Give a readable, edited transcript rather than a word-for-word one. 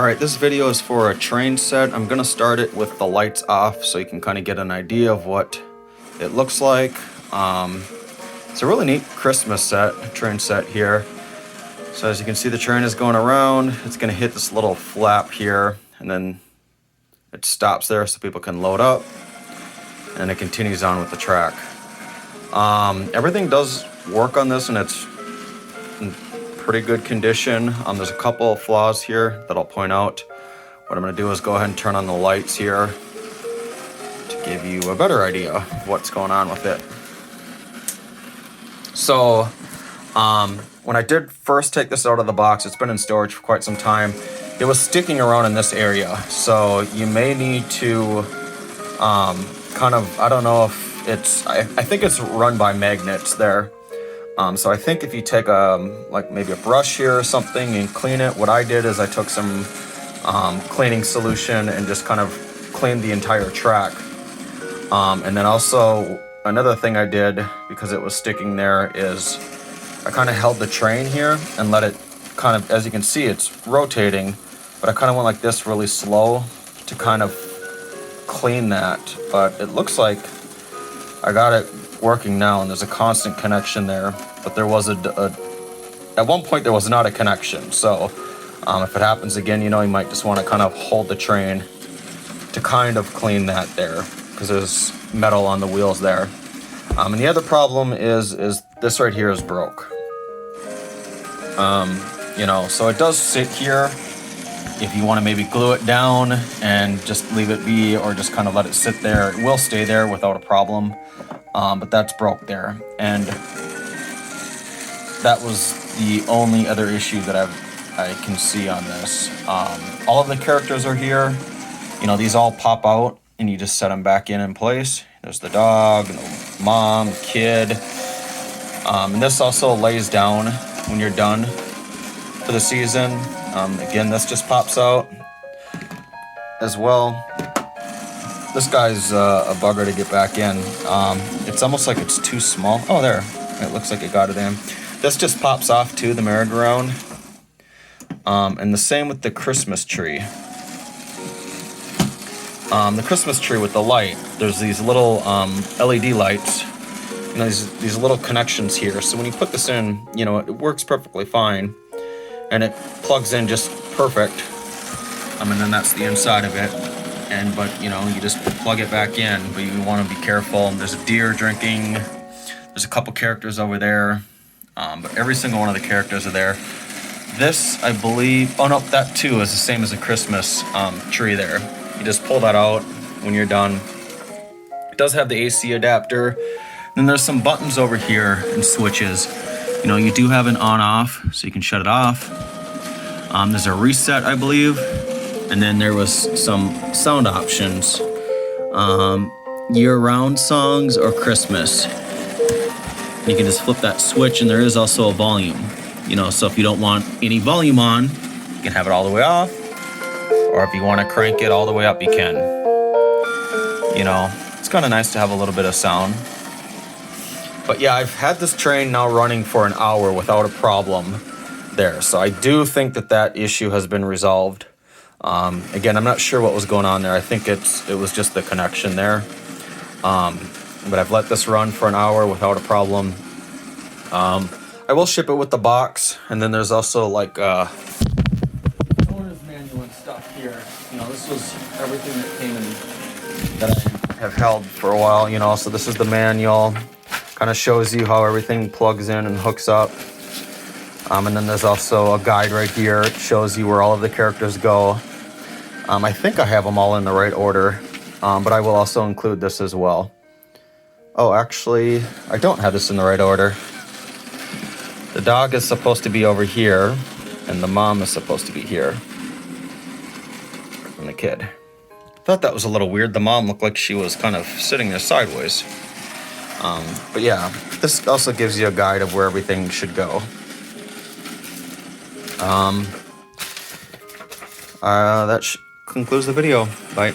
Alright, this video is for a train set. I'm gonna start it with the lights off so you can kind of get an idea of what it looks like. It's a really neat Christmas set, train set here. So as you can see, the train is going around. It's gonna hit this little flap here, and then it stops there so people can load up, and it continues on with the track. Everything does work on this, and it's in pretty good condition. There's a couple of flaws here that I'll point out. What I'm going to do is go ahead and turn on the lights here to give you a better idea of what's going on with it. So when I did first take this out of the box, it's been in storage for quite some time. It was sticking around in this area, so you may need to I don't know if it's, I think it's run by magnets there. So I think if you take like maybe a brush here or something and clean it, what I did is I took some cleaning solution and just kind of cleaned the entire track. And then also another thing I did, because it was sticking there, is I kind of held the train here and let it kind of, as you can see, it's rotating, but I kind of went like this really slow to kind of clean that. But it looks like I got it working now, and there's a constant connection there, but there was at one point there was not a connection. So if it happens again, you might just want to kind of hold the train to kind of clean that there, because there's metal on the wheels there. And the other problem is this right here is broke. So it does sit here. If you want to maybe glue it down and just leave it be, or just kind of let it sit there, it will stay there without a problem. But that's broke there, and that was the only other issue that I can see on this. All of the characters are here. These all pop out, and you just set them back in place. There's the dog, and the mom, the kid. And this also lays down when you're done for the season. Again, this just pops out as well. This guy's a bugger to get back in. It's almost like it's too small. Oh, there. It looks like it got it in. This just pops off too, the merry-go-round. And the same with the Christmas tree. The Christmas tree with the light, there's these little LED lights. These little connections here. So when you put this in, it works perfectly fine. And it plugs in just perfect. And then that's the inside of it. But you just plug it back in, but you want to be careful. There's a deer drinking. There's a couple characters over there, but every single one of the characters are there. This, I believe, oh no, that too is the same as a Christmas tree there. You just pull that out when you're done. It does have the AC adapter. Then there's some buttons over here and switches. You do have an on-off, so you can shut it off. There's a reset, I believe. And then there was some sound options, year-round songs or Christmas. You can just flip that switch, and there is also a volume. So if you don't want any volume on, you can have it all the way off. Or if you want to crank it all the way up, you can. It's kind of nice to have a little bit of sound. But yeah, I've had this train now running for an hour without a problem there. So I do think that issue has been resolved. Again, I'm not sure what was going on there. I think it was just the connection there. But I've let this run for an hour without a problem. I will ship it with the box, and then there's also like owner's manual and stuff here. This was everything that came in that I have held for a while. So this is the manual. Kind of shows you how everything plugs in and hooks up. And then there's also a guide right here. It shows you where all of the characters go. I think I have them all in the right order, but I will also include this as well. Oh, actually, I don't have this in the right order. The dog is supposed to be over here, and the mom is supposed to be here. And the kid. I thought that was a little weird. The mom looked like she was kind of sitting there sideways. But yeah, this also gives you a guide of where everything should go. That concludes the video. Bye.